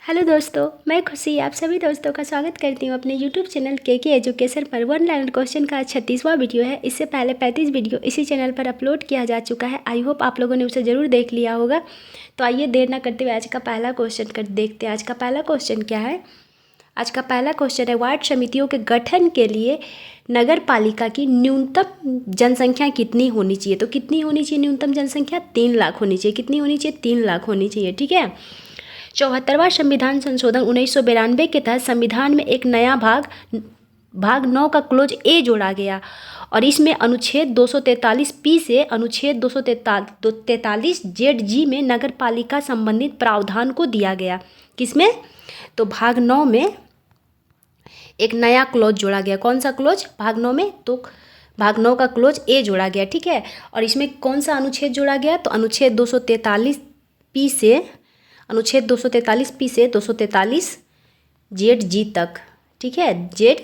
Hello दोस्तों, मैं खुशी आप सभी दोस्तों का स्वागत करती हूँ अपने यूट्यूब चैनल के एजुकेशन पर। वन लाइन क्वेश्चन का 36वां वीडियो है। इससे पहले 35 वीडियो इसी चैनल पर अपलोड किया जा चुका है। आई होप आप लोगों ने उसे ज़रूर देख लिया होगा। तो आइए देर ना करते हुए आज का पहला क्वेश्चन कर देखते हैं। आज का पहला क्वेश्चन क्या है? आज का पहला क्वेश्चन है, वार्ड समितियों के गठन के लिए नगर पालिका की न्यूनतम जनसंख्या कितनी होनी चाहिए? तो कितनी होनी चाहिए न्यूनतम जनसंख्या? 3 लाख होनी चाहिए। कितनी होनी चाहिए? 3 लाख होनी चाहिए। ठीक है। 74वां संविधान संशोधन 1992 के तहत संविधान में एक नया भाग 9 का क्लोज ए जोड़ा गया और इसमें अनुच्छेद 243 पी से अनुच्छेद 243 जेड जी में नगर पालिका संबंधित प्रावधान को दिया गया। किसमें? तो भाग 9 में एक नया क्लोज जोड़ा गया। कौन सा क्लोज? भाग 9 में। तो भाग 9 का क्लोज ए जोड़ा गया। ठीक है। और इसमें कौन सा अनुच्छेद जोड़ा गया? तो अनुच्छेद 243 पी से अनुच्छेद 243 पी से 243 जेड जी तक। ठीक है, जेड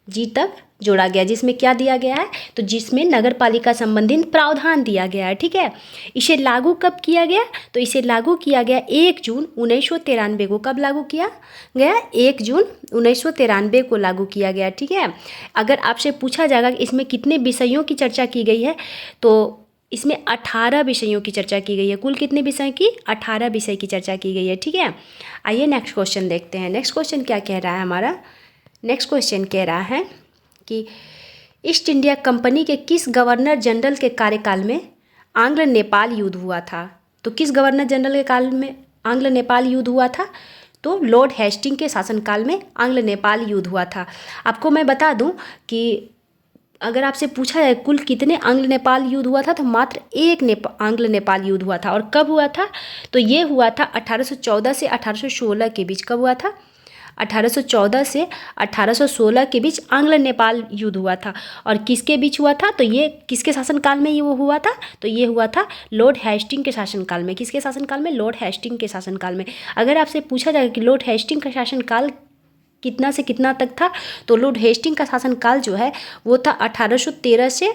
जी तक जोड़ा गया, जिसमें क्या दिया गया है? तो जिसमें नगर पालिका संबंधित प्रावधान दिया गया है। ठीक है। इसे लागू कब किया गया? तो इसे लागू किया गया 1 जून 1993 को। कब लागू किया गया? 1 जून 1993 को लागू किया गया। ठीक है। अगर आपसे पूछा जाएगा कि इसमें कितने विषयों की चर्चा की गई है, तो इसमें 18 विषयों की चर्चा की गई है। कुल कितने विषय की? 18 विषय की चर्चा की गई है। ठीक है। आइए नेक्स्ट क्वेश्चन देखते हैं। नेक्स्ट क्वेश्चन क्या कह रहा है हमारा? नेक्स्ट क्वेश्चन कह रहा है कि ईस्ट इंडिया कंपनी के किस गवर्नर जनरल के कार्यकाल में आंग्ल नेपाल युद्ध हुआ था? तो किस गवर्नर जनरल के काल में आंग्ल नेपाल युद्ध हुआ था? तो लॉर्ड हेस्टिंग के शासनकाल में आंग्ल नेपाल युद्ध हुआ था। आपको मैं बता दूं कि अगर आपसे पूछा जाए कुल कितने आंग्ल नेपाल युद्ध हुआ था, तो मात्र एक आंग्ल नेपाल युद्ध हुआ था। और कब हुआ था? तो ये हुआ था 1814 से 1816 के बीच। कब हुआ था? 1814 से 1816 के बीच आंग्ल नेपाल युद्ध हुआ था। और किसके बीच हुआ था? तो ये किसके शासनकाल में ये वो हुआ था? तो ये हुआ था लॉर्ड हेस्टिंग के शासनकाल में। किसके शासनकाल में? लॉर्ड हेस्टिंग के शासनकाल में। अगर आपसे पूछा जाए कि लॉर्ड हेस्टिंग का शासनकाल कितना से कितना तक था, तो लॉर्ड हेस्टिंग का शासनकाल जो है वो था 1813 से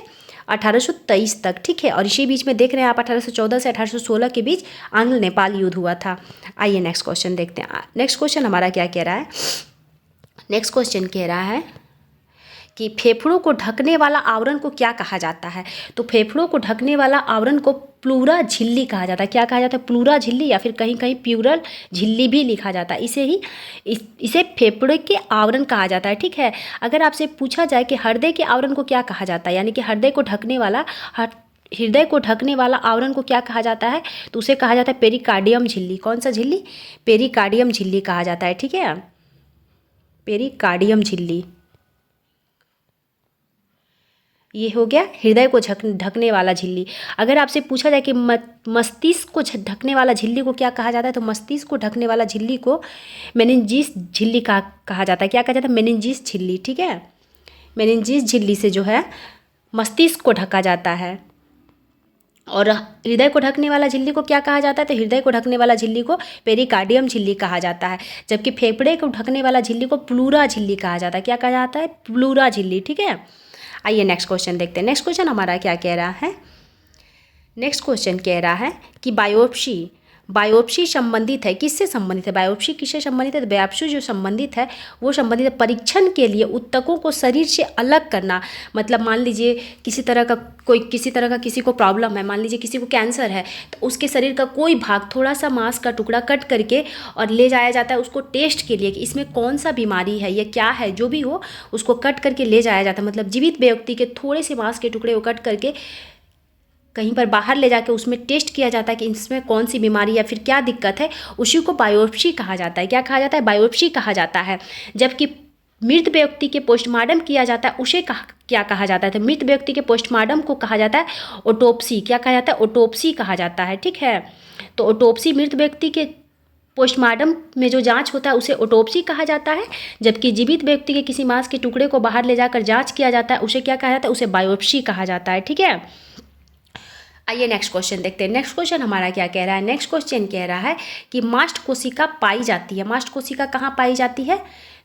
1823 तक। ठीक है। और इसी बीच में देख रहे हैं आप 1814 से 1816 के बीच आंग्ल नेपाल युद्ध हुआ था। आइए नेक्स्ट क्वेश्चन देखते हैं। नेक्स्ट क्वेश्चन हमारा क्या कह रहा है? नेक्स्ट क्वेश्चन कह रहा है कि फेफड़ों को ढकने वाला आवरण को क्या कहा जाता है? तो फेफड़ों को ढकने वाला आवरण को प्लूरा झिल्ली कहा जाता है। क्या कहा जाता है? प्लूरा झिल्ली, या फिर कहीं कहीं प्यूरल झिल्ली भी लिखा जाता है। इसे फेफड़े के आवरण कहा जाता है। ठीक है। अगर आपसे पूछा जाए कि हृदय के आवरण को क्या कहा जाता है, यानी कि हृदय को ढकने वाला आवरण को क्या कहा जाता है, तो उसे कहा जाता है पेरिकार्डियम झिल्ली। कौन सा झिल्ली? पेरिकार्डियम झिल्ली कहा जाता है। ठीक है। पेरिकार्डियम झिल्ली ये हो गया हृदय को ढकने वाला झिल्ली। अगर आपसे पूछा जाए कि मस्तिष्क को ढकने वाला झिल्ली को क्या कहा जाता है, तो मस्तिष्क को ढकने वाला झिल्ली को मेनिंजिस झिल्ली कहा जाता है। क्या कहा जाता है? मेनिंजिस झिल्ली। ठीक है। मेनिंजिस झिल्ली से जो है मस्तिष्क को ढका जाता है। और हृदय को ढकने वाला झिल्ली को क्या कहा जाता है? तो हृदय को ढकने वाला झिल्ली को पेरिकार्डियम झिल्ली कहा जाता है। जबकि फेफड़े को ढकने वाला झिल्ली को प्लूरा झिल्ली कहा जाता है। क्या कहा जाता है? प्लूरा झिल्ली। ठीक है। आइए नेक्स्ट क्वेश्चन देखते हैं। नेक्स्ट क्वेश्चन हमारा क्या कह रहा है? नेक्स्ट क्वेश्चन कह रहा है कि बायोप्सी संबंधित है। किससे संबंधित है? बायोप्सी किससे संबंधित है? तो बायोप्सी जो संबंधित है वो संबंधित है परीक्षण के लिए ऊतकों को शरीर से अलग करना। मतलब मान लीजिए किसी तरह का किसी को प्रॉब्लम है, मान लीजिए किसी को कैंसर है, तो उसके शरीर का कोई भाग, थोड़ा सा मांस का टुकड़ा कट करके और ले जाया जाता है उसको टेस्ट के लिए कि इसमें कौन सा बीमारी है या क्या है, जो भी हो उसको कट करके ले जाया जाता है। मतलब जीवित व्यक्ति के थोड़े से मांस के टुकड़े को कट करके कहीं पर बाहर ले जाके उसमें टेस्ट किया जाता है कि इसमें कौन सी बीमारी या फिर क्या दिक्कत है, उसी को बायोप्सी कहा जाता है। क्या कहा जाता है? बायोप्सी कहा जाता है। जबकि मृत व्यक्ति के पोस्टमार्टम किया जाता है उसे क्या कहा जाता है? तो मृत व्यक्ति के पोस्टमार्टम को कहा जाता है ऑटोप्सी। क्या कहा जाता है? ऑटोप्सी कहा जाता है। ठीक है। तो ऑटोप्सी मृत व्यक्ति के पोस्टमार्टम में जो जांच होता है उसे ऑटोप्सी कहा जाता है। जबकि जीवित व्यक्ति के किसी मांस के टुकड़े को बाहर ले जाकर जांच किया जाता है उसे क्या कहा जाता है? उसे बायोप्सी कहा जाता है। ठीक है। आइए नेक्स्ट क्वेश्चन देखते हैं। नेक्स्ट क्वेश्चन हमारा क्या कह रहा है? नेक्स्ट क्वेश्चन कह रहा है कि मास्ट कोशिका पाई जाती है। मास्ट कोशिका कहाँ पाई जाती है?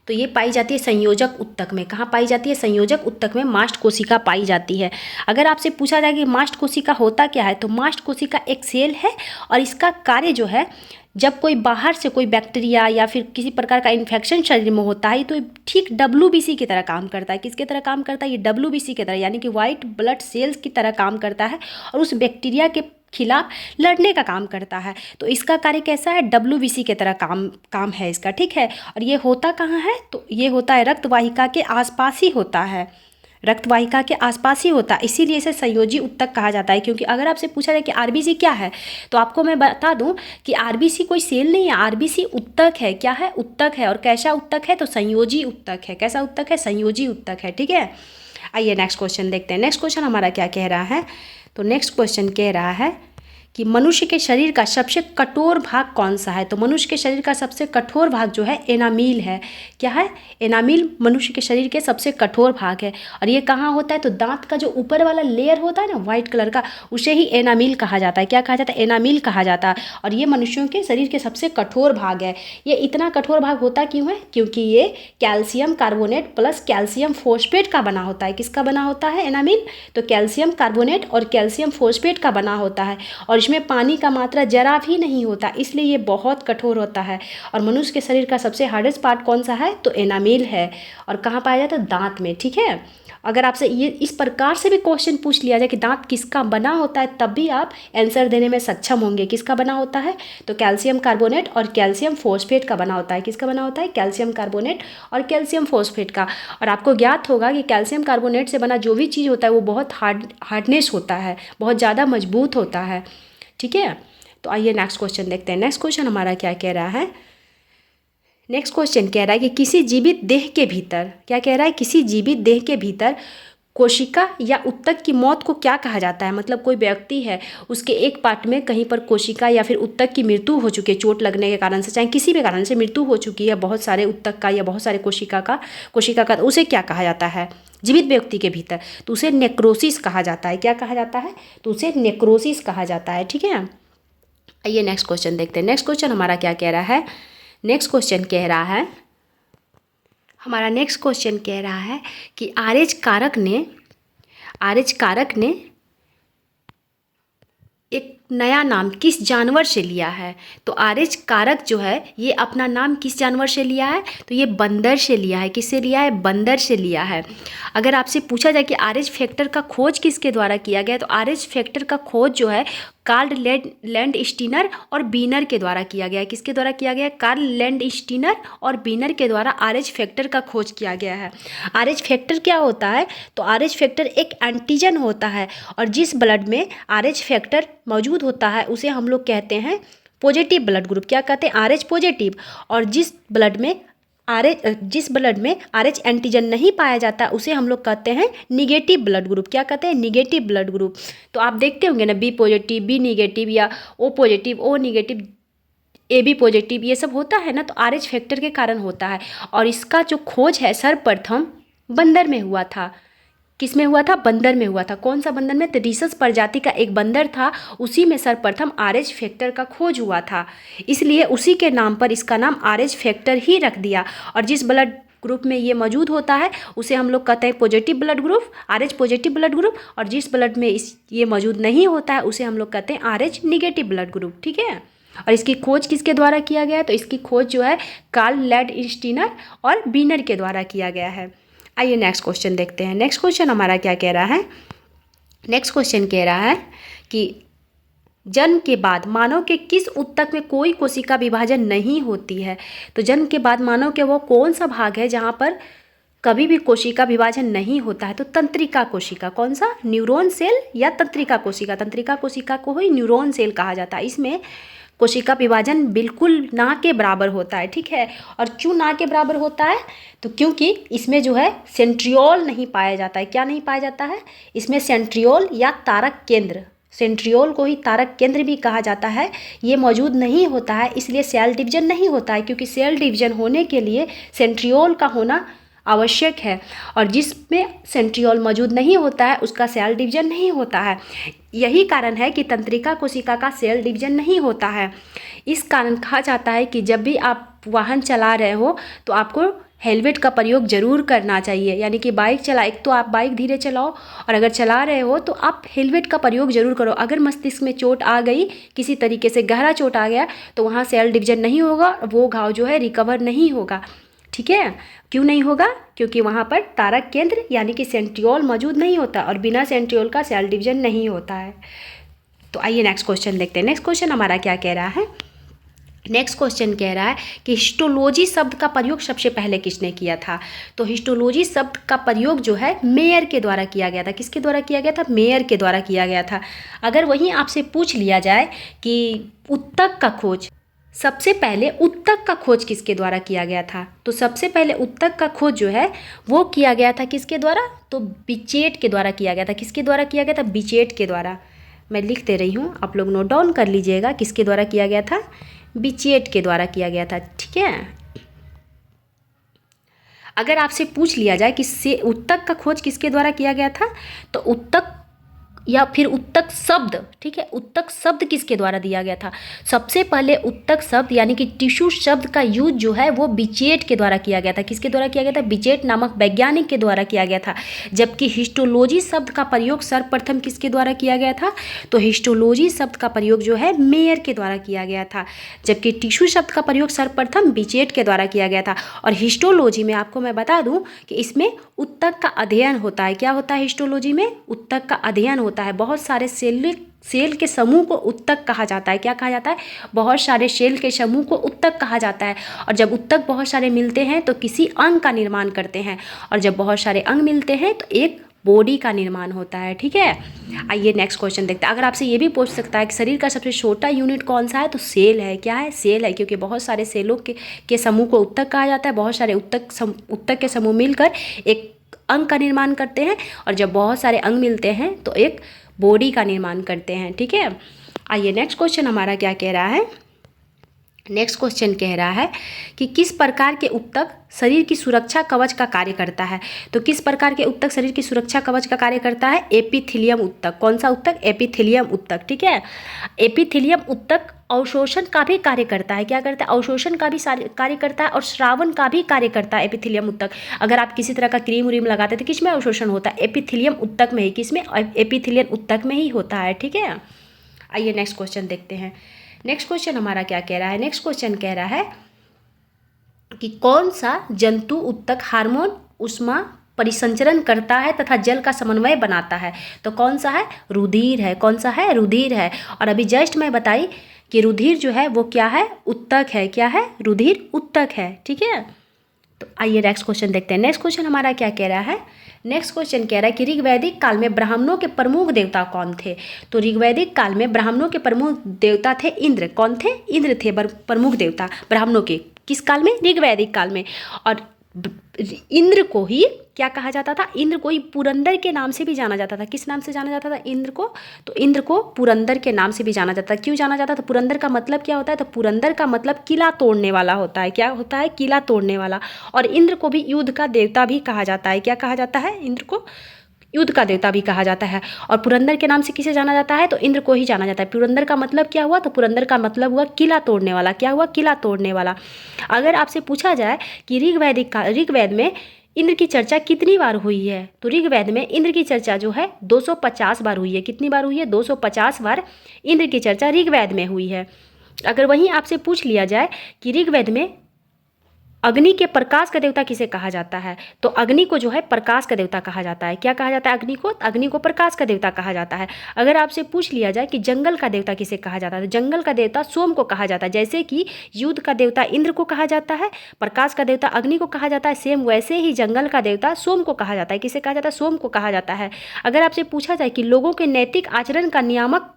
तो ये पाई जाती है संयोजक ऊतक में। कहाँ पाई जाती है? संयोजक ऊतक में मास्ट कोशिका पाई जाती है। अगर आपसे पूछा जाए कि मास्ट कोशिका होता क्या है, तो मास्ट कोशिका एक सेल है और इसका कार्य जो है जब कोई बाहर से कोई बैक्टीरिया या फिर किसी प्रकार का इन्फेक्शन शरीर में होता है तो ठीक WBC की तरह काम करता है। किसकी तरह काम करता है? ये WBC की तरह, यानी कि वाइट ब्लड सेल्स की तरह काम करता है और उस बैक्टीरिया के खिलाफ लड़ने का काम करता है। तो इसका कार्य कैसा है? WBC की तरह काम है इसका, ठीक है। और ये होता कहाँ है? तो ये होता है रक्त वाहिका के आसपास ही होता है, रक्त वाहिका के आसपास ही होता है, इसीलिए इसे संयोजी उत्तक कहा जाता है। क्योंकि अगर आपसे पूछा जाए कि RBC क्या है, तो आपको मैं बता दूं कि RBC कोई सेल नहीं है, RBC उत्तक है। क्या है? उत्तक है। और कैसा उत्तक है? तो संयोजी उत्तक है। कैसा उत्तक है? संयोजी उत्तक है, ठीक है। आइए नेक्स्ट क्वेश्चन देखते हैं। नेक्स्ट क्वेश्चन हमारा क्या कह रहा है? तो नेक्स्ट क्वेश्चन कह रहा है कि मनुष्य के शरीर का सबसे कठोर भाग कौन सा है? तो मनुष्य के शरीर का सबसे कठोर भाग जो है एनामील है। क्या है? एनामील मनुष्य के शरीर के सबसे कठोर भाग है। और ये कहाँ होता है? तो दांत का जो ऊपर वाला लेयर होता है ना वाइट कलर का, उसे ही एनामील कहा जाता है। क्या कहा जाता है? एनामील कहा जाता है। और ये मनुष्यों के शरीर के सबसे कठोर भाग है। ये इतना कठोर भाग होता क्यों है? क्योंकि ये calcium carbonate plus calcium phosphate का बना होता है। किसका बना होता है एनामील? तो कैल्शियम कार्बोनेट और कैल्शियम फोस्फेट का बना होता है। और इसमें पानी का मात्रा जरा भी नहीं होता, इसलिए ये बहुत कठोर होता है। और मनुष्य के शरीर का सबसे हार्डेस्ट पार्ट कौन सा है? तो एनामील है। और कहाँ पाया जाता है? दांत में, ठीक है। अगर आपसे ये इस प्रकार से भी क्वेश्चन पूछ लिया जाए कि दांत किसका बना होता है, तब भी आप आंसर देने में सक्षम होंगे। किसका बना होता है? तो कैल्शियम कार्बोनेट और कैल्शियम फोस्फेट का बना होता है। किसका बना होता है? कैल्शियम कार्बोनेट और कैल्शियम फोस्फेट का। और आपको ज्ञात होगा कि कैल्शियम कार्बोनेट से बना जो भी चीज़ होता है वो बहुत हार्डनेस होता है, बहुत ज़्यादा मजबूत होता है, ठीक है। तो आइए नेक्स्ट क्वेश्चन देखते हैं। नेक्स्ट क्वेश्चन हमारा क्या कह रहा है? नेक्स्ट क्वेश्चन कह रहा है कि किसी जीवित देह के भीतर, क्या कह रहा है? किसी जीवित देह के भीतर कोशिका या उत्तक की मौत को क्या कहा जाता है? मतलब कोई व्यक्ति है, उसके एक पार्ट में कहीं पर कोशिका या फिर उत्तक की मृत्यु हो चुकी है, चोट लगने के कारण से, चाहे किसी भी कारण से मृत्यु हो चुकी है, बहुत सारे उत्तक का या बहुत सारे कोशिका का, तो उसे क्या कहा जाता है जीवित व्यक्ति के भीतर? तो उसे नेक्रोसिस कहा जाता है। क्या कहा जाता है? तो उसे नेक्रोसिस कहा जाता है, ठीक है। आइए नेक्स्ट क्वेश्चन देखते हैं। नेक्स्ट क्वेश्चन हमारा क्या कह रहा है? नेक्स्ट क्वेश्चन कह रहा है, हमारा नेक्स्ट क्वेश्चन कह रहा है कि आरएच कारक ने एक नया नाम किस जानवर से लिया है? तो आरएच कारक जो है ये अपना नाम किस जानवर से लिया है? तो ये बंदर से लिया है। किससे लिया है? बंदर से लिया है। अगर आपसे पूछा जाए कि आरएच फैक्टर का खोज किसके द्वारा किया गया, तो आरएच फैक्टर का खोज जो है कार्ल लैंडस्टीनर और बीनर के द्वारा किया गया है। किसके द्वारा किया गया है? कार्ल लैंडस्टीनर और बीनर के द्वारा आरएच फैक्टर का खोज किया गया है। आरएच फैक्टर क्या होता है? तो आरएच फैक्टर एक एंटीजन होता है और जिस ब्लड में आरएच फैक्टर मौजूद होता है उसे हम लोग कहते हैं पॉजिटिव ब्लड ग्रुप। क्या कहते हैं? RH positive. और जिस ब्लड में आरएच एंटीजन नहीं पाया जाता उसे हम लोग कहते हैं निगेटिव ब्लड ग्रुप। क्या कहते हैं? Negative blood group. तो आप देखते होंगे ना, बी पॉजिटिव, बी निगेटिव, या O positive, O negative, AB positive, ये सब होता है ना, तो आरएच फैक्टर के कारण होता है। और इसका जो खोज है सर्वप्रथम बंदर में हुआ था। किस में हुआ था? बंदर में हुआ था। कौन सा बंदर में? तो रिसस प्रजाति का एक बंदर था, उसी में सर्वप्रथम आरएच फैक्टर का खोज हुआ था, इसलिए उसी के नाम पर इसका नाम आरएच फैक्टर ही रख दिया। और जिस ब्लड ग्रुप में ये मौजूद होता है उसे हम लोग कहते हैं positive blood group, RH positive blood group. और जिस ब्लड में ये मौजूद नहीं होता है उसे हम लोग कहते हैं आरएच निगेटिव ब्लड ग्रुप, ठीक है। और इसकी खोज किसके द्वारा किया गया है? तो इसकी खोज जो है कार्ल लैंडस्टीनर और बीनर के द्वारा किया गया है। आइए नेक्स्ट क्वेश्चन देखते हैं। नेक्स्ट क्वेश्चन हमारा क्या कह रहा है? नेक्स्ट क्वेश्चन कह रहा है कि जन्म के बाद मानव के किस उत्तक में कोई कोशिका विभाजन नहीं होती है? तो जन्म के बाद मानव के वो कौन सा भाग है जहाँ पर कभी भी कोशिका विभाजन नहीं होता है? तो तंत्रिका कोशिका। कौन सा? न्यूरॉन सेल या तंत्रिका कोशिका। तंत्रिका कोशिका को ही न्यूरॉन सेल कहा जाता है। इसमें कोशिका विभाजन बिल्कुल ना के बराबर होता है, ठीक है। और क्यों ना के बराबर होता है? तो क्योंकि इसमें जो है सेंट्रियोल नहीं पाया जाता है। क्या नहीं पाया जाता है? इसमें सेंट्रियोल या तारक केंद्र, सेंट्रियोल को ही तारक केंद्र भी कहा जाता है, ये मौजूद नहीं होता है, इसलिए सेल डिवीजन नहीं होता है। क्योंकि सेल डिवीजन होने के लिए सेंट्रियोल का होना आवश्यक है, और जिसमें सेंट्रियोल मौजूद नहीं होता है उसका सेल डिवीजन नहीं होता है। यही कारण है कि तंत्रिका कोशिका का सेल डिवीजन नहीं होता है। इस कारण कहा जाता है कि जब भी आप वाहन चला रहे हो तो आपको हेलमेट का प्रयोग ज़रूर करना चाहिए। यानी कि बाइक एक तो आप बाइक धीरे चलाओ, और अगर चला रहे हो तो आप हेलमेट का प्रयोग ज़रूर करो। अगर मस्तिष्क में चोट आ गई, किसी तरीके से गहरा चोट आ गया, तो वहाँ सेल डिवीजन नहीं होगा, वो घाव जो है रिकवर नहीं होगा। ठीक है, क्यों नहीं होगा? क्योंकि वहाँ पर तारक केंद्र यानी कि सेंट्रियोल मौजूद नहीं होता, और बिना सेंट्रियोल का सेल डिवीजन नहीं होता है। तो आइए नेक्स्ट क्वेश्चन देखते हैं। नेक्स्ट क्वेश्चन हमारा क्या कह रहा है? नेक्स्ट क्वेश्चन कह रहा है कि हिस्टोलॉजी शब्द का प्रयोग सबसे पहले किसने किया था? तो हिस्टोलॉजी शब्द का प्रयोग जो है मेयर के द्वारा किया गया था। किसके द्वारा किया गया था? मेयर के द्वारा किया गया था। अगर वहीं आपसे पूछ लिया जाए कि ऊतक का खोज, सबसे पहले ऊतक का खोज किसके द्वारा किया गया था? तो सबसे पहले ऊतक का खोज जो है वो किया गया था किसके द्वारा? तो बिचेट के द्वारा किया गया था। किसके द्वारा किया गया था? बिचेट के द्वारा। मैं लिख दे रही हूँ, आप लोग नोट डाउन कर लीजिएगा। किसके द्वारा किया गया था? बिचेट के द्वारा किया गया था। ठीक है, अगर आपसे पूछ लिया जाए कि ऊतक का खोज किसके द्वारा किया गया था, तो ऊतक या फिर ऊतक शब्द, ठीक है, ऊतक शब्द किसके द्वारा दिया गया था? सबसे पहले ऊतक शब्द यानी कि टिश्यू शब्द का यूज जो है वो बिचेट के द्वारा किया गया था। किसके द्वारा किया गया था? बिचेट नामक वैज्ञानिक के द्वारा किया गया था। जबकि हिस्टोलॉजी शब्द का प्रयोग सर्वप्रथम किसके द्वारा किया गया था? तो हिस्टोलॉजी शब्द का प्रयोग जो है मेयर के द्वारा किया गया था, जबकि टिश्यू शब्द का प्रयोग सर्वप्रथम बिचेट के द्वारा किया गया था। और हिस्टोलॉजी में आपको मैं बता दूं कि इसमें ऊतक का अध्ययन होता है। क्या होता है हिस्टोलॉजी में? ऊतक का अध्ययन होता है। बहुत सारे सेल के समूह को ऊतक कहा जाता है। क्या कहा जाता है? बहुत सारे सेल के समूह को ऊतक कहा जाता है। और जब ऊतक बहुत सारे मिलते हैं तो किसी अंग का निर्माण करते हैं, और जब बहुत सारे अंग मिलते हैं तो एक बॉडी का निर्माण होता है। ठीक है, आइए नेक्स्ट क्वेश्चन देखते हैं। अगर आपसे ये भी पूछ सकता है कि शरीर का सबसे छोटा यूनिट कौन सा है, तो सेल है। क्या है? सेल है, क्योंकि बहुत सारे सेलों के समूह को ऊतक कहा जाता है। बहुत सारे ऊतक के समूह मिलकर एक अंग का निर्माण करते हैं, और जब बहुत सारे अंग मिलते हैं तो एक बॉडी का निर्माण करते हैं। ठीक है, आइए नेक्स्ट क्वेश्चन हमारा क्या कह रहा है? नेक्स्ट क्वेश्चन कह रहा है कि किस प्रकार के ऊतक शरीर की सुरक्षा कवच का कार्य करता है? तो किस प्रकार के ऊतक शरीर की सुरक्षा कवच का कार्य करता है? एपिथेलियम ऊतक। कौन सा ऊतक? एपिथेलियम ऊतक। ठीक है, एपिथेलियम ऊतक अवशोषण का भी कार्य करता है। क्या करता है? अवशोषण का भी कार्य करता है, और श्रावण का भी कार्य करता है एपिथेलियम ऊतक। अगर आप किसी तरह का क्रीम व्रीम लगाते थे, किस में अवशोषण होता है? एपिथेलियम ऊतक में ही। किस में? एपिथेलियम ऊतक में ही होता है। ठीक है, आइए नेक्स्ट क्वेश्चन देखते हैं। नेक्स्ट क्वेश्चन हमारा क्या कह रहा है? नेक्स्ट क्वेश्चन कह रहा है कि कौन सा जंतु ऊतक हार्मोन ऊष्मा परिसंचरण करता है तथा जल का समन्वय बनाता है? तो कौन सा है? रुधिर है। कौन सा है? रुधिर है। और अभी जस्ट मैं बताई कि रुधिर जो है वो क्या है? ऊतक है। क्या है? रुधिर ऊतक है। ठीक है, तो आइए नेक्स्ट क्वेश्चन देखते हैं। नेक्स्ट क्वेश्चन हमारा क्या कह रहा है? नेक्स्ट क्वेश्चन कह रहा है कि ऋग्वैदिक काल में ब्राह्मणों के प्रमुख देवता कौन थे? तो ऋग्वैदिक काल में ब्राह्मणों के प्रमुख देवता थे इंद्र। कौन थे? इंद्र थे प्रमुख देवता ब्राह्मणों के। किस काल में? ऋग्वैदिक काल में। और इंद्र को ही क्या कहा जाता था? इंद्र को ही पुरंदर के नाम से भी जाना जाता था। किस नाम से जाना जाता था इंद्र को? तो इंद्र को पुरंदर के नाम से भी जाना जाता था। क्यों जाना जाता था? पुरंदर का मतलब क्या होता है? तो पुरंदर का मतलब किला तोड़ने वाला होता है। क्या होता है? किला तोड़ने वाला। और इंद्र को भी युद्ध का देवता भी कहा जाता है। क्या कहा जाता है? इंद्र को युद्ध का देवता भी कहा जाता है। और पुरंदर के नाम से किसे जाना जाता है? तो इंद्र को ही जाना जाता है। पुरंदर का मतलब क्या हुआ? तो पुरंदर का मतलब हुआ किला तोड़ने वाला। क्या हुआ? किला तोड़ने वाला। अगर आपसे पूछा जाए कि ऋग्वेद में इंद्र की चर्चा कितनी बार हुई है, तो ऋग्वेद में इंद्र की चर्चा जो है 250 बार हुई है। कितनी बार हुई है? 250 बार इंद्र की चर्चा ऋग्वेद में हुई है। अगर वहीं आपसे पूछ लिया जाए कि ऋग्वेद में अग्नि के प्रकाश का देवता किसे कहा जाता है, तो अग्नि को जो है प्रकाश का देवता कहा जाता है। क्या कहा जाता है अग्नि को? अग्नि को प्रकाश का देवता कहा जाता है। अगर आपसे पूछ लिया जाए कि जंगल का देवता किसे कहा जाता है, तो जंगल का देवता सोम को कहा जाता है। जैसे कि युद्ध का देवता इंद्र को कहा जाता है, प्रकाश का देवता अग्नि को कहा जाता है, सेम वैसे ही जंगल का देवता सोम को कहा जाता है। किसे कहा जाता है? सोम को कहा जाता है। अगर आपसे पूछा जाए कि लोगों के नैतिक आचरण का नियामक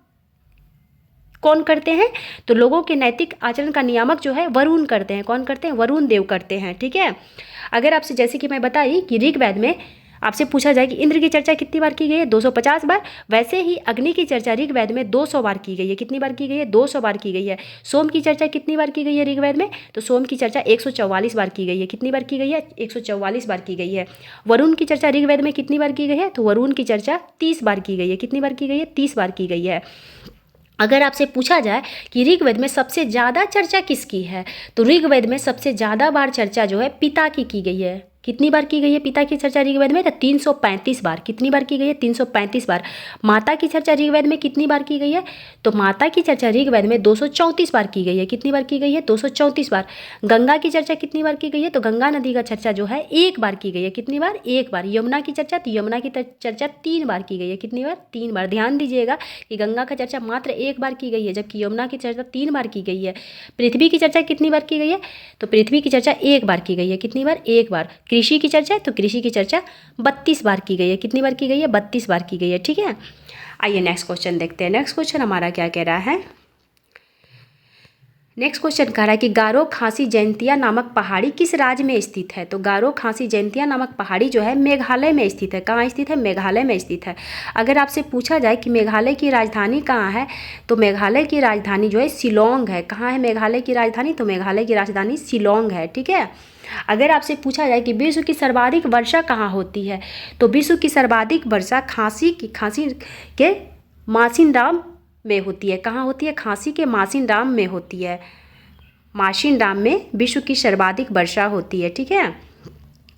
कौन करते हैं, तो लोगों के नैतिक आचरण का नियामक जो है वरुण करते हैं। कौन करते हैं? वरुण देव करते हैं। ठीक है, अगर आपसे जैसे कि मैं बताई कि ऋग्वेद में आपसे पूछा जाए कि इंद्र की चर्चा कितनी बार की गई है, 250 बार, वैसे ही अग्नि की चर्चा ऋग्वेद में 200 बार की गई है। कितनी बार की गई है? 200 बार की गई है। सोम की चर्चा कितनी बार की गई है ऋग्वेद में? तो सोम की चर्चा 144 बार की गई है। कितनी बार की गई है? 144 बार की गई है। वरुण की चर्चा ऋग्वेद में कितनी बार की गई है? तो वरुण की चर्चा 30 बार की गई है। कितनी बार की गई है? 30 बार की गई है। अगर आपसे पूछा जाए कि ऋग्वेद में सबसे ज़्यादा चर्चा किसकी है, तो ऋग्वेद में सबसे ज़्यादा बार चर्चा जो है पिता की गई है। कितनी बार की गई है पिता की चर्चा ऋग्वेद में? तो 335 बार। कितनी बार की गई है? 335 बार। माता की चर्चा ऋग्वेद में कितनी बार की गई है? तो माता की चर्चा ऋग्वेद में 234 बार की गई है। कितनी बार की गई है? 234 बार। गंगा की चर्चा कितनी बार की गई है? तो गंगा नदी का चर्चा जो है 1 बार की गई है। कितनी बार? 1 बार। यमुना की चर्चा, तो यमुना की चर्चा 3 बार की गई है। कितनी बार? 3 बार। ध्यान दीजिएगा कि गंगा का चर्चा मात्र 1 बार की गई है, जबकि यमुना की चर्चा 3 बार की गई है। पृथ्वी की चर्चा कितनी बार की गई है? तो पृथ्वी की चर्चा 1 बार की गई है। कितनी बार? 1 बार। कृषि की चर्चा, तो कृषि की चर्चा 32 बार की गई है। कितनी बार की गई है? 32 बार की गई है। ठीक है, आइए नेक्स्ट क्वेश्चन देखते हैं। नेक्स्ट क्वेश्चन हमारा क्या कह रहा है? नेक्स्ट क्वेश्चन कह रहा है कि गारो खासी जयंतिया नामक पहाड़ी किस राज्य में स्थित है? तो गारो खासी जयंतिया नामक पहाड़ी जो है मेघालय में स्थित है। कहाँ स्थित है? मेघालय में स्थित है। अगर आपसे पूछा जाए कि मेघालय की राजधानी कहाँ है, तो मेघालय की राजधानी जो है शिलोंग है। कहाँ है मेघालय की राजधानी? तो मेघालय की राजधानी शिलोंग है। ठीक है, अगर आपसे पूछा जाए कि विश्व की सर्वाधिक वर्षा कहाँ होती है, तो विश्व की सर्वाधिक वर्षा खांसी के मासिनराम में होती है। कहाँ होती है? खांसी के मासिनराम में होती है। मासिनराम में विश्व की सर्वाधिक वर्षा होती है। ठीक है,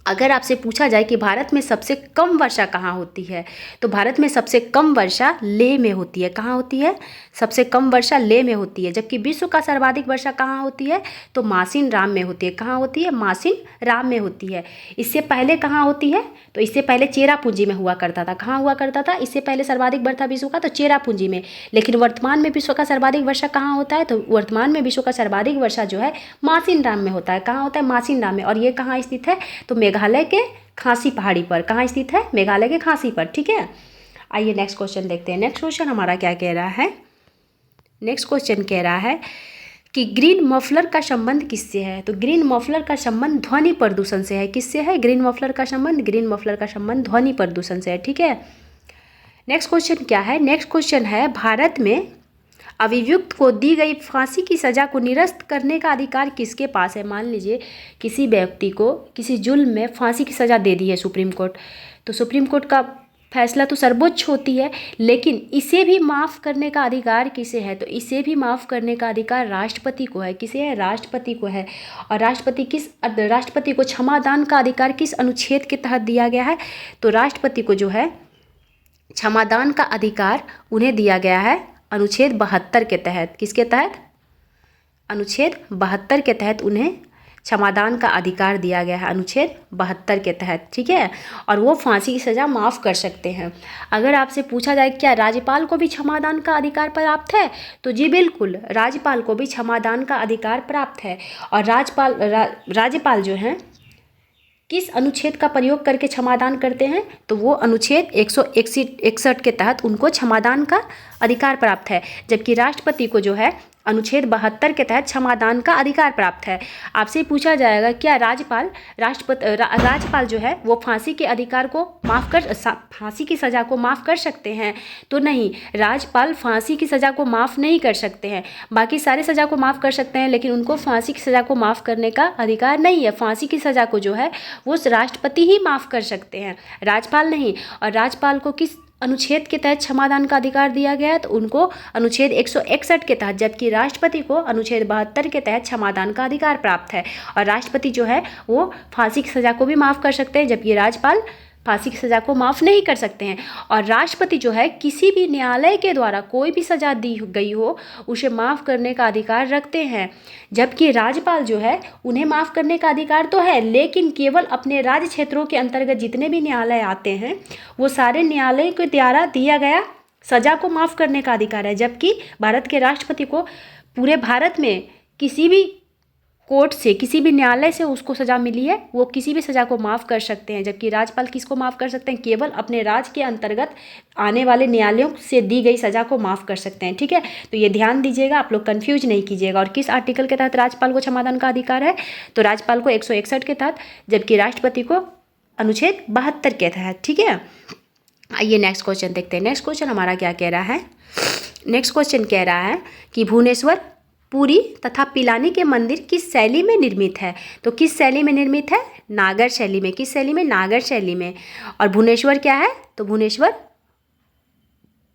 अगर आपसे पूछा जाए कि भारत में सबसे कम वर्षा कहाँ होती है, तो भारत में सबसे कम वर्षा लेह में होती है। कहाँ होती है? सबसे कम वर्षा लेह में होती है। जबकि विश्व का सर्वाधिक वर्षा कहाँ होती है? तो मासिन राम में होती है। कहाँ होती है? मासिन राम में होती है। इससे पहले कहाँ होती है? तो इससे पहले चेरापूंजी में हुआ करता था। कहाँ हुआ करता था? इससे पहले सर्वाधिक वर्षा विश्व का तो चेरापूंजी में। लेकिन वर्तमान में विश्व का सर्वाधिक वर्षा कहाँ होता है? तो वर्तमान में विश्व का सर्वाधिक वर्षा जो है मासिन राम में होता है। कहाँ होता है? मासिन राम में। और ये कहाँ स्थित है? तो मेघालय के खासी पहाड़ी पर। कहाँ स्थित है? मेघालय के खासी पर। ठीक है, आइए नेक्स्ट क्वेश्चन देखते हैं। नेक्स्ट क्वेश्चन हमारा क्या कह रहा है? नेक्स्ट क्वेश्चन कह रहा है कि ग्रीन मफलर का संबंध किससे है? तो ग्रीन मफलर का संबंध ध्वनि प्रदूषण से है। किससे है ग्रीन मफलर का संबंध? ग्रीन मफलर का संबंध ध्वनि प्रदूषण से है। ठीक है, नेक्स्ट क्वेश्चन क्या है? नेक्स्ट क्वेश्चन है भारत में अभियुक्त को दी गई फांसी की सज़ा को निरस्त करने का अधिकार किसके पास है? मान लीजिए किसी व्यक्ति को किसी जुल्म में फांसी की सज़ा दे दी है सुप्रीम कोर्ट, तो सुप्रीम कोर्ट का फैसला तो सर्वोच्च होती है, लेकिन इसे भी माफ़ करने का अधिकार किसे है? तो इसे भी माफ़ करने का अधिकार राष्ट्रपति को है। किसे है? राष्ट्रपति को है। और राष्ट्रपति को क्षमादान का अधिकार किस अनुच्छेद के तहत दिया गया है? तो राष्ट्रपति को जो है क्षमादान का अधिकार उन्हें दिया गया है अनुच्छेद 72 के तहत। किसके तहत? अनुच्छेद 72 के तहत उन्हें क्षमादान का अधिकार दिया गया है, अनुच्छेद 72 के तहत। ठीक है, और वो फांसी की सज़ा माफ़ कर सकते हैं। अगर आपसे पूछा जाए क्या राज्यपाल को भी क्षमादान का अधिकार प्राप्त है, तो जी बिल्कुल, राज्यपाल को भी क्षमादान का अधिकार प्राप्त है। और राज्यपाल जो हैं किस अनुच्छेद का प्रयोग करके क्षमादान करते हैं? तो वो अनुच्छेद 161 के तहत उनको क्षमादान का अधिकार प्राप्त है। जबकि राष्ट्रपति को जो है अनुच्छेद 72 के तहत क्षमादान का अधिकार प्राप्त है। आपसे पूछा जाएगा क्या राज्यपाल जो है वो फांसी के अधिकार को फांसी की सज़ा को माफ़ कर सकते हैं? तो नहीं, राज्यपाल फांसी की सज़ा को माफ़ नहीं कर सकते हैं। बाकी सारे सज़ा को माफ़ कर सकते हैं, लेकिन उनको फांसी की सज़ा को माफ़ करने का अधिकार नहीं है। फांसी की सज़ा को जो है वो राष्ट्रपति ही माफ़ कर सकते हैं, राज्यपाल नहीं। और राज्यपाल को किस अनुच्छेद के तहत क्षमादान का अधिकार दिया गया है? तो उनको अनुच्छेद 161 के तहत, जबकि राष्ट्रपति को अनुच्छेद 72 के तहत क्षमादान का अधिकार प्राप्त है। और राष्ट्रपति जो है वो फांसी की सज़ा को भी माफ़ कर सकते हैं, जबकि राज्यपाल फांसी की सज़ा को माफ़ नहीं कर सकते हैं। और राष्ट्रपति जो है किसी भी न्यायालय के द्वारा कोई भी सज़ा दी गई हो उसे माफ़ करने का अधिकार रखते हैं। जबकि राज्यपाल जो है उन्हें माफ़ करने का अधिकार तो है, लेकिन केवल अपने राज्य क्षेत्रों के अंतर्गत जितने भी न्यायालय आते हैं वो सारे न्यायालय के द्वारा दिया गया सज़ा को माफ़ करने का अधिकार है। जबकि भारत के राष्ट्रपति को पूरे भारत में किसी भी कोर्ट से, किसी भी न्यायालय से उसको सज़ा मिली है वो किसी भी सज़ा को माफ़ कर सकते हैं। जबकि राज्यपाल किसको माफ़ कर सकते हैं? केवल अपने राज्य के अंतर्गत आने वाले न्यायालयों से दी गई सज़ा को माफ़ कर सकते हैं। ठीक है, तो ये ध्यान दीजिएगा, आप लोग कन्फ्यूज नहीं कीजिएगा। और किस आर्टिकल के तहत राज्यपाल को क्षमादान का अधिकार है? तो राज्यपाल को 161 के तहत, जबकि राष्ट्रपति को अनुच्छेद 72 के तहत। ठीक है, आइए नेक्स्ट क्वेश्चन देखते हैं। नेक्स्ट क्वेश्चन हमारा क्या कह रहा है? नेक्स्ट क्वेश्चन कह रहा है कि भुवनेश्वर, पुरी तथा पिलानी के मंदिर किस शैली में निर्मित है? तो किस शैली में निर्मित है? नागर शैली में। किस शैली में? नागर शैली में। और भुवनेश्वर क्या है? तो भुवनेश्वर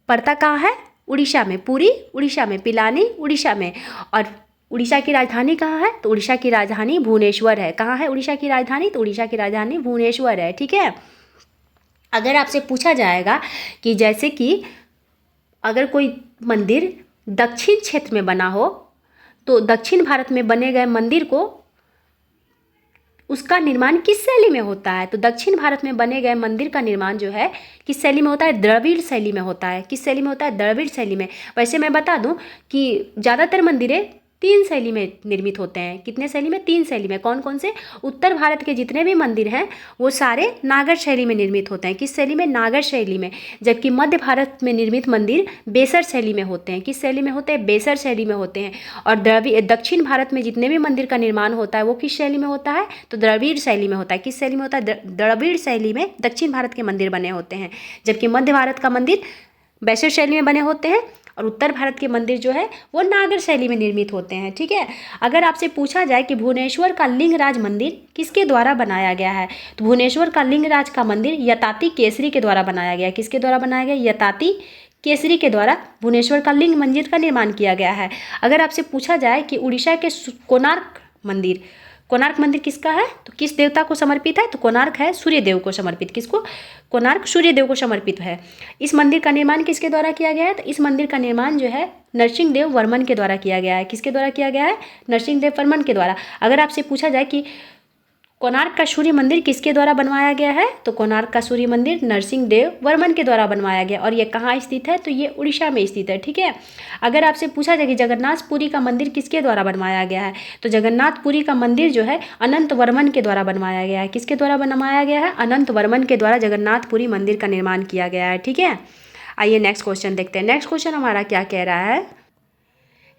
पड़ता कहाँ है? उड़ीसा में, पुरी उड़ीसा में, पिलानी उड़ीसा में। और उड़ीसा की राजधानी कहाँ है? तो उड़ीसा की राजधानी भुवनेश्वर है। कहाँ है उड़ीसा की राजधानी? तो उड़ीसा की राजधानी भुवनेश्वर है। ठीक है। अगर आपसे पूछा जाएगा कि जैसे कि अगर कोई मंदिर दक्षिण क्षेत्र में बना हो तो दक्षिण भारत में बने गए मंदिर को उसका निर्माण किस शैली में होता है? तो दक्षिण भारत में बने गए मंदिर का निर्माण जो है किस शैली में होता है? द्रविड़ शैली में होता है। किस शैली में होता है? द्रविड़ शैली में। वैसे मैं बता दूं कि ज़्यादातर मंदिरें 3 शैली में निर्मित होते हैं। कितने शैली में? 3 शैली में। कौन कौन से? उत्तर भारत के जितने भी मंदिर हैं वो सारे नागर शैली में निर्मित होते हैं। किस शैली में? नागर शैली में। जबकि मध्य भारत में निर्मित मंदिर बेसर शैली में होते हैं। किस शैली में होते हैं? बेसर शैली में होते हैं। और दक्षिण भारत में जितने भी मंदिर का निर्माण होता है वो किस शैली में होता है? तो द्रविड़ शैली में होता है। किस शैली में होता है? द्रविड़ शैली में दक्षिण भारत के मंदिर बने होते हैं। जबकि मध्य भारत का मंदिर बेसर शैली में बने होते हैं और उत्तर भारत के मंदिर जो है वो नागर शैली में निर्मित होते हैं। ठीक है। अगर आपसे पूछा जाए कि भुवनेश्वर का लिंगराज मंदिर किसके द्वारा बनाया गया है? तो भुवनेश्वर का लिंगराज का मंदिर यताति केसरी के द्वारा बनाया गया। किसके द्वारा बनाया गया? यताति केसरी के द्वारा भुवनेश्वर का लिंग मंदिर का निर्माण किया गया है। अगर आपसे पूछा जाए कि उड़ीसा के कोणार्क मंदिर किसका है? तो किस देवता को समर्पित है? तो कोणार्क है सूर्य देव को समर्पित। किसको? कोणार्क सूर्य देव को समर्पित है। इस मंदिर का निर्माण किसके द्वारा किया गया है? तो इस मंदिर का निर्माण जो है नरसिंह देव वर्मन के द्वारा किया गया है। किसके द्वारा किया गया है? नरसिंह देव वर्मन के द्वारा। अगर आपसे पूछा जाए कि कोणार्क का सूर्य मंदिर किसके द्वारा बनवाया गया है? तो कोणार्क का सूर्य मंदिर नरसिंह देव वर्मन के द्वारा बनवाया गया। और ये कहाँ स्थित है? तो ये उड़ीसा में स्थित है। ठीक है। अगर आपसे पूछा जाए कि जगन्नाथपुरी का मंदिर किसके द्वारा बनवाया गया है? तो जगन्नाथपुरी का मंदिर जो है अनंत वर्मन के द्वारा बनवाया गया है। किसके द्वारा बनवाया गया है? अनंत वर्मन के द्वारा जगन्नाथपुरी मंदिर का निर्माण किया गया है। ठीक है। आइए नेक्स्ट क्वेश्चन देखते हैं। नेक्स्ट क्वेश्चन हमारा क्या कह रहा है?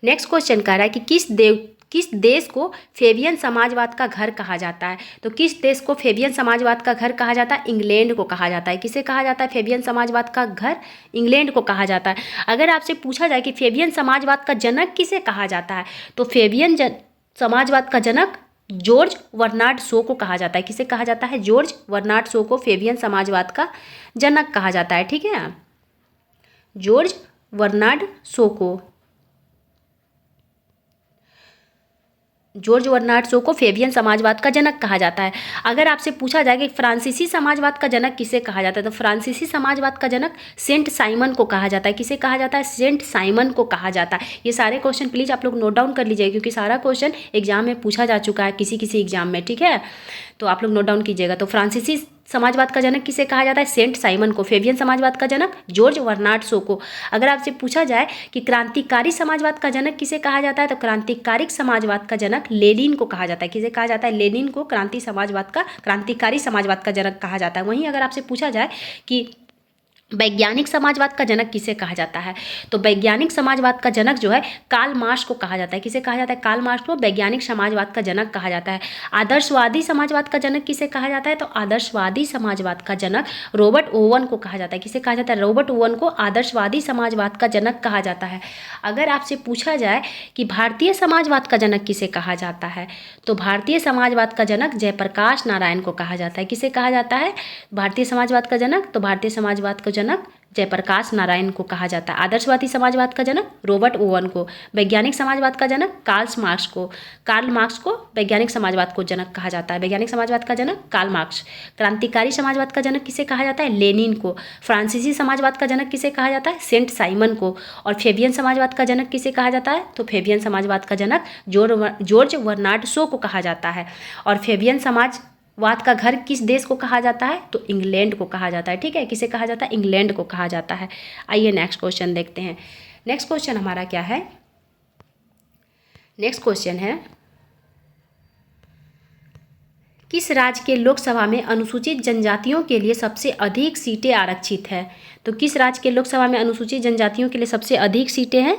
नेक्स्ट क्वेश्चन कह रहा है कि किस देश को फेबियन समाजवाद का घर कहा जाता है? तो किस देश को फेबियन समाजवाद का घर कहा जाता है? इंग्लैंड को कहा जाता है। किसे कहा जाता है फेबियन समाजवाद का घर? इंग्लैंड को कहा जाता है। अगर आपसे पूछा जाए कि फेबियन समाजवाद का जनक किसे कहा जाता है? तो फेबियन समाजवाद का जनक जॉर्ज बर्नार्ड शॉ को कहा जाता है। किसे कहा जाता है? जॉर्ज बर्नार्ड शॉ को फेबियन समाजवाद का जनक कहा जाता है। ठीक है। जॉर्ज बर्नार्ड शॉ को फेबियन समाजवाद का जनक कहा जाता है। अगर आपसे पूछा जाए कि फ्रांसीसी समाजवाद का जनक किसे कहा जाता है? तो फ्रांसीसी समाजवाद का जनक सेंट साइमन को कहा जाता है। किसे कहा जाता है? सेंट साइमन को कहा जाता है। ये सारे क्वेश्चन प्लीज़ आप लोग नोट डाउन कर लीजिए क्योंकि सारा क्वेश्चन एग्जाम में पूछा जा चुका है किसी एग्जाम में। ठीक है। तो आप लोग नोट डाउन कीजिएगा। तो फ्रांसीसी समाजवाद का जनक किसे कहा जाता है? सेंट साइमन को। फेबियन समाजवाद का जनक जॉर्ज बर्नार्ड शॉ को। अगर आपसे पूछा जाए कि क्रांतिकारी समाजवाद का जनक किसे कहा जाता है? तो क्रांतिकारी समाजवाद का जनक लेनिन को कहा जाता है। किसे कहा जाता है? लेनिन को क्रांतिकारी समाजवाद का जनक कहा जाता है। वहीं अगर आपसे पूछा जाए कि वैज्ञानिक समाजवाद का जनक किसे कहा जाता है? तो वैज्ञानिक समाजवाद का जनक जो है कार्ल मार्क्स को कहा जाता है। किसे कहा जाता है? कार्ल मार्क्स को वैज्ञानिक समाजवाद का जनक कहा जाता है। आदर्शवादी समाजवाद का जनक किसे कहा जाता है? तो आदर्शवादी समाजवाद का जनक रॉबर्ट ओवन को कहा जाता है। किसे कहा जाता है? रॉबर्ट ओवन को आदर्शवादी समाजवाद का जनक कहा जाता है। अगर आपसे पूछा जाए कि भारतीय समाजवाद का जनक किसे कहा जाता है? तो भारतीय समाजवाद का जनक जयप्रकाश नारायण को कहा जाता है। किसे कहा जाता है भारतीय समाजवाद का जनक? तो भारतीय समाजवाद का जनक जयप्रकाश नारायण को कहा जाता है। आदर्शवादी समाजवाद का जनक रॉबर्ट ओवन को। वैज्ञानिक समाजवाद का जनक कार्ल मार्क्स को वैज्ञानिक समाजवाद को जनक कहा जाता है। वैज्ञानिक समाजवाद का जनक कार्ल मार्क्स। क्रांतिकारी समाजवाद का जनक किसे कहा जाता है? लेनिन को। फ्रांसीसी समाजवाद का जनक किसे कहा जाता है? सेंट साइमन को। और फेबियन समाजवाद का जनक किसे कहा जाता है? तो फेबियन समाजवाद का जनक जॉर्ज बर्नार्ड शॉ को कहा जाता है। और फेबियन समाजवाद का घर किस देश को कहा जाता है? तो इंग्लैंड को कहा जाता है। ठीक है। किसे कहा जाता है? इंग्लैंड को कहा जाता है। आइए नेक्स्ट क्वेश्चन देखते हैं। नेक्स्ट क्वेश्चन हमारा क्या है? नेक्स्ट क्वेश्चन है किस राज्य के लोकसभा में अनुसूचित जनजातियों के लिए सबसे अधिक सीटें आरक्षित है? तो किस राज्य के लोकसभा में अनुसूचित जनजातियों के लिए सबसे अधिक सीटें हैं?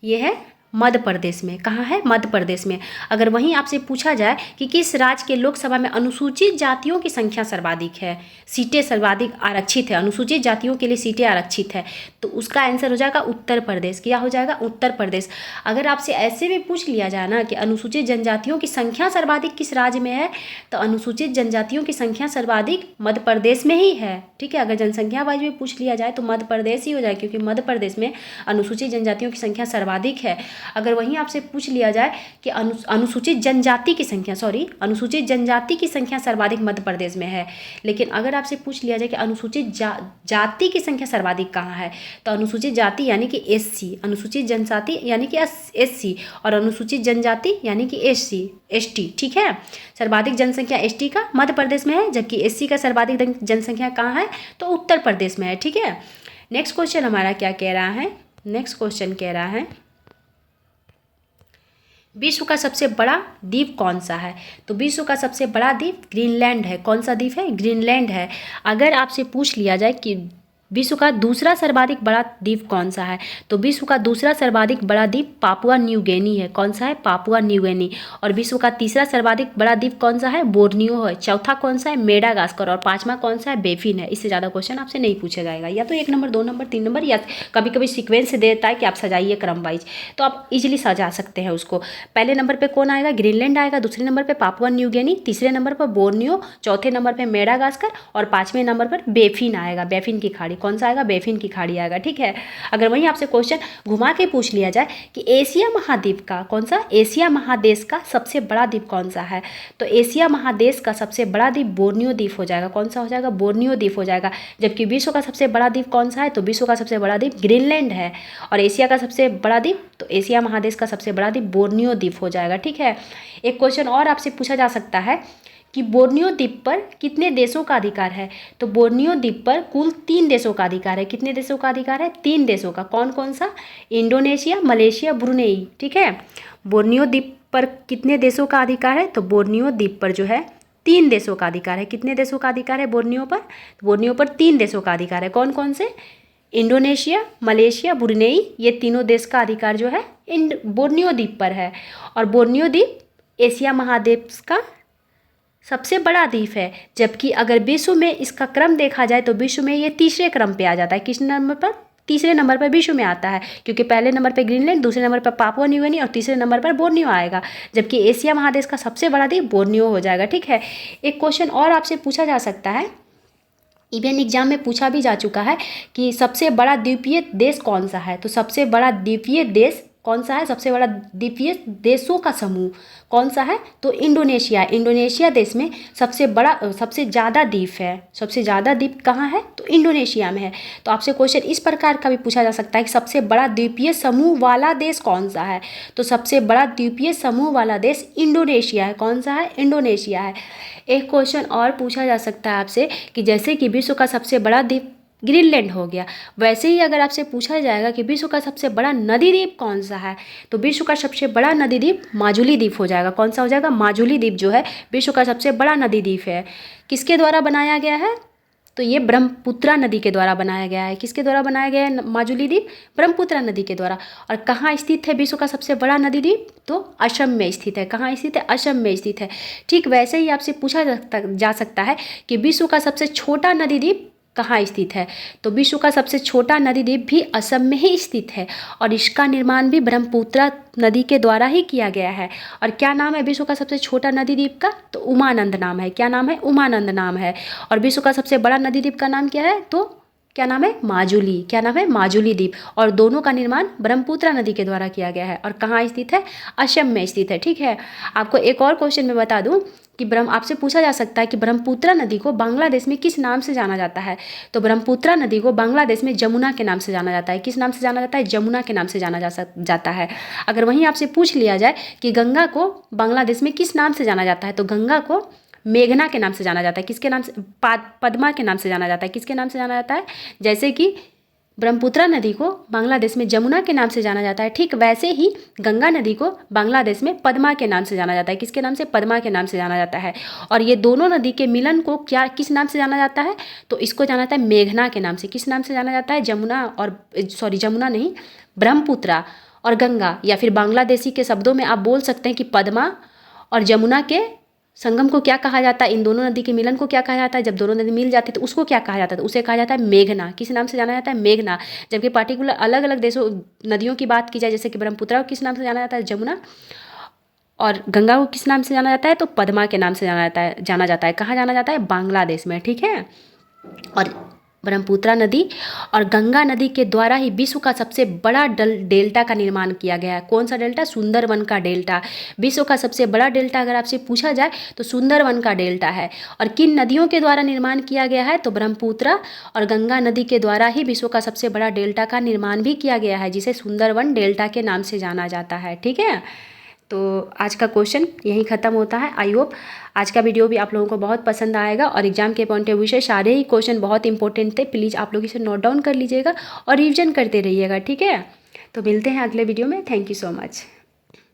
ये है मध्य प्रदेश में। कहाँ है? मध्य प्रदेश में। अगर वहीं आपसे पूछा जाए कि किस राज्य के लोकसभा में अनुसूचित जातियों की संख्या सर्वाधिक है, सीटें सर्वाधिक आरक्षित है, अनुसूचित जातियों के लिए सीटें आरक्षित है, तो उसका आंसर हो जाएगा उत्तर प्रदेश। क्या हो जाएगा? उत्तर प्रदेश। अगर आपसे ऐसे भी पूछ लिया जाए ना कि अनुसूचित जनजातियों की संख्या सर्वाधिक किस राज्य में है, तो अनुसूचित जनजातियों की संख्या सर्वाधिक मध्य प्रदेश में ही है। ठीक है, अगर जनसंख्या वाइज भी पूछ लिया जाए तो मध्य प्रदेश ही हो जाए, क्योंकि मध्य प्रदेश में अनुसूचित जनजातियों की संख्या सर्वाधिक है। अगर वहीं आपसे पूछ लिया जाए कि अनुसूचित जनजाति की संख्या सर्वाधिक मध्य प्रदेश में है, लेकिन अगर आपसे पूछ लिया जाए कि अनुसूचित जाति की संख्या सर्वाधिक कहाँ है, तो अनुसूचित जाति यानी कि SC, अनुसूचित जनजाति यानी कि SC, और अनुसूचित जनजाति यानी कि ST। ठीक है, सर्वाधिक जनसंख्या ST का मध्य प्रदेश में है, जबकि SC का सर्वाधिक जनसंख्या कहाँ है, तो उत्तर प्रदेश में है। ठीक है, नेक्स्ट क्वेश्चन हमारा क्या कह रहा है? नेक्स्ट क्वेश्चन कह रहा है विश्व का सबसे बड़ा द्वीप कौन सा है? तो विश्व का सबसे बड़ा द्वीप ग्रीनलैंड है। कौन सा द्वीप है? ग्रीनलैंड है। अगर आपसे पूछ लिया जाए कि विश्व का दूसरा सर्वाधिक बड़ा द्वीप कौन सा है, तो विश्व का दूसरा सर्वाधिक बड़ा द्वीप पापुआ न्यू गिनी है। कौन सा है? Papua New Guinea. और विश्व का तीसरा सर्वाधिक बड़ा द्वीप कौन सा है? बोर्नियो है। चौथा कौन सा है? मेडागास्कर। और पांचवा कौन सा है? बेफिन है। इससे ज़्यादा क्वेश्चन आपसे नहीं पूछा जाएगा, या तो 1 नंबर, 2 नंबर, 3 नंबर, या कभी कभी सीक्वेंस से देता है कि आप सजाइए क्रम वाइज, तो आप इजिली सजा सकते हैं उसको। पहले नंबर पर कौन आएगा? ग्रीनलैंड आएगा। दूसरे नंबर पर पापुआ न्यू गिनी, तीसरे नंबर पर बोर्नियो, चौथे नंबर पर मेडागास्कर, और पाँचवें नंबर पर बेफिन आएगा। बेफिन की खाड़ी। कौन सा आएगा? बेफिन की खाड़ी आएगा। ठीक है, अगर वहीं आपसे क्वेश्चन घुमा के पूछ लिया जाए कि एशिया महाद्वीप का कौन सा, एशिया महादेश का सबसे बड़ा द्वीप कौन सा है, तो एशिया महादेश का सबसे बड़ा द्वीप बोर्नियो द्वीप हो जाएगा। कौन सा हो जाएगा? बोर्नियो द्वीप हो जाएगा। जबकि विश्व का सबसे बड़ा द्वीप कौन सा है, तो विश्व का सबसे बड़ा द्वीप ग्रीनलैंड है। और एशिया का सबसे बड़ा द्वीप, तो एशिया महादेश का सबसे बड़ा द्वीप बोर्नियो द्वीप हो जाएगा। ठीक है, एक क्वेश्चन और आपसे पूछा जा सकता है कि बोर्नियो द्वीप पर कितने देशों का अधिकार है, तो बोर्नियो द्वीप पर कुल 3 देशों का अधिकार है। कितने देशों का अधिकार है? 3 देशों का। कौन कौन सा? Indonesia, Malaysia, Brunei. ठीक है, बोर्नियो द्वीप पर कितने देशों का अधिकार है, तो बोर्नियो द्वीप पर जो है 3 देशों का अधिकार है। कितने देशों का अधिकार है बोर्नियो पर? बोर्नियो पर 3 देशों का अधिकार है। कौन कौन से? इंडोनेशिया, मलेशिया, ब्रुनेई, ये तीनों देश का अधिकार जो है बोर्नियो द्वीप पर है। और बोर्नियो द्वीप एशिया महाद्वीप का सबसे बड़ा द्वीप है। जबकि अगर विश्व में इसका क्रम देखा जाए तो विश्व में ये तीसरे क्रम पे आ जाता है। किस नंबर पर? तीसरे नंबर पर विश्व में आता है, क्योंकि पहले नंबर पर ग्रीनलैंड, दूसरे नंबर पर पापुआ न्यू गिनी, और तीसरे नंबर पर बोर्नियो आएगा। जबकि एशिया महादेश का सबसे बड़ा द्वीप बोर्नियो हो जाएगा। ठीक है, एक क्वेश्चन और आपसे पूछा जा सकता है, इवन एग्जाम में पूछा भी जा चुका है कि सबसे बड़ा द्वीपीय देश कौन सा है, तो सबसे बड़ा द्वीपीय देश कौन सा है? सबसे बड़ा द्वीपीय देशों का समूह कौन सा है, तो इंडोनेशिया। इंडोनेशिया देश में सबसे ज़्यादा द्वीप है। सबसे ज़्यादा द्वीप कहाँ है, तो इंडोनेशिया में है। तो आपसे क्वेश्चन इस प्रकार का भी पूछा जा सकता है कि सबसे बड़ा द्वीपीय समूह वाला देश कौन सा है, तो सबसे बड़ा द्वीपीय समूह वाला देश इंडोनेशिया है। कौन सा है? इंडोनेशिया है। एक क्वेश्चन और पूछा जा सकता है आपसे कि जैसे कि विश्व का सबसे बड़ा द्वीप ग्रीनलैंड हो गया, वैसे ही अगर आपसे पूछा जाएगा कि विश्व का सबसे बड़ा नदी द्वीप कौन सा है, तो विश्व का सबसे बड़ा नदी द्वीप माजुली द्वीप हो जाएगा। कौन सा हो जाएगा? माजुली द्वीप जो है विश्व का सबसे बड़ा नदी द्वीप है। किसके द्वारा बनाया गया है, तो ये ब्रह्मपुत्रा नदी के द्वारा बनाया गया है। किसके द्वारा बनाया गया है माजुली द्वीप? ब्रह्मपुत्रा नदी के द्वारा। और कहाँ स्थित है विश्व का सबसे बड़ा नदी द्वीप, तो असम में स्थित है। कहाँ स्थित है? असम में स्थित है। ठीक वैसे ही आपसे पूछा जा सकता है कि विश्व का सबसे छोटा नदी द्वीप कहाँ स्थित है, तो विश्व का सबसे छोटा नदी द्वीप भी असम में ही स्थित है, और इसका निर्माण भी ब्रह्मपुत्रा नदी के द्वारा ही किया गया है। और क्या नाम है विश्व का सबसे छोटा नदी द्वीप का, तो उमानंद नाम है। क्या नाम है? उमानंद नाम है। और विश्व का सबसे बड़ा नदी द्वीप का नाम क्या है, तो क्या नाम है? माजुली। क्या नाम है? माजुली द्वीप। और दोनों का निर्माण ब्रह्मपुत्रा नदी के द्वारा किया गया है। और कहाँ स्थित है? असम में स्थित है। ठीक है, आपको एक और क्वेश्चन में बता दूं कि आपसे पूछा जा सकता है कि ब्रह्मपुत्रा नदी को बांग्लादेश में किस नाम से जाना जाता है, तो ब्रह्मपुत्रा नदी को बांग्लादेश में जमुना के नाम से जाना जाता है। किस नाम से जाना जाता है? जमुना के नाम से जाना जाता है। अगर वहीं आपसे पूछ लिया जाए कि गंगा को बांग्लादेश में किस नाम से जाना जाता है, तो गंगा को मेघना के नाम से जाना जाता है। किसके नाम से? पद्मा के नाम से जाना जाता है। किसके नाम से जाना जाता है? जैसे कि ब्रह्मपुत्रा नदी को बांग्लादेश में जमुना के नाम से जाना जाता है, ठीक वैसे ही गंगा नदी को बांग्लादेश में पद्मा के नाम से जाना जाता है। किसके नाम से? पद्मा के नाम से जाना जाता है। और ये दोनों नदी के मिलन को किस नाम से जाना जाता है, तो इसको जाना जाता है मेघना के नाम से। किस नाम से जाना जाता है? जमुना नहीं, ब्रह्मपुत्रा और गंगा, या फिर बांग्लादेशी के शब्दों में आप बोल सकते हैं कि पद्मा और जमुना के संगम को क्या कहा जाता है, इन दोनों नदी के मिलन को क्या कहा जाता है, जब दोनों नदी मिल जाती है तो उसको क्या कहा जाता है, तो उसे कहा जाता है मेघना। किस नाम से जाना जाता है, मेघना। जबकि पार्टिकुलर अलग अलग देशों नदियों की बात की जाए, जैसे कि ब्रह्मपुत्रा को किस नाम से जाना जाता है, जमुना, और गंगा को किस नाम से जाना जाता है, तो पद्मा के नाम से जाना जाता है। कहाँ जाना जाता है, बांग्लादेश में, ठीक है। और ब्रह्मपुत्रा नदी और गंगा नदी के द्वारा ही विश्व का सबसे बड़ा डेल्टा का निर्माण किया गया है। कौन सा डेल्टा, सुंदरवन का डेल्टा। विश्व का सबसे बड़ा डेल्टा अगर आपसे पूछा जाए तो सुंदरवन का डेल्टा है। और किन नदियों के द्वारा निर्माण किया गया है, तो ब्रह्मपुत्रा और गंगा नदी के द्वारा ही विश्व का सबसे बड़ा डेल्टा का निर्माण भी किया गया है, जिसे सुंदरवन डेल्टा के नाम से जाना जाता है, ठीक है। तो आज का क्वेश्चन यहीं ख़त्म होता है। आई होप आज का वीडियो भी आप लोगों को बहुत पसंद आएगा, और एग्जाम के पॉइंट ऑफ व्यू से सारे ही क्वेश्चन बहुत इंपॉर्टेंट थे। प्लीज़ आप लोग इसे नोट डाउन कर लीजिएगा और रिविजन करते रहिएगा, ठीक है। तो मिलते हैं अगले वीडियो में। Thank you so much.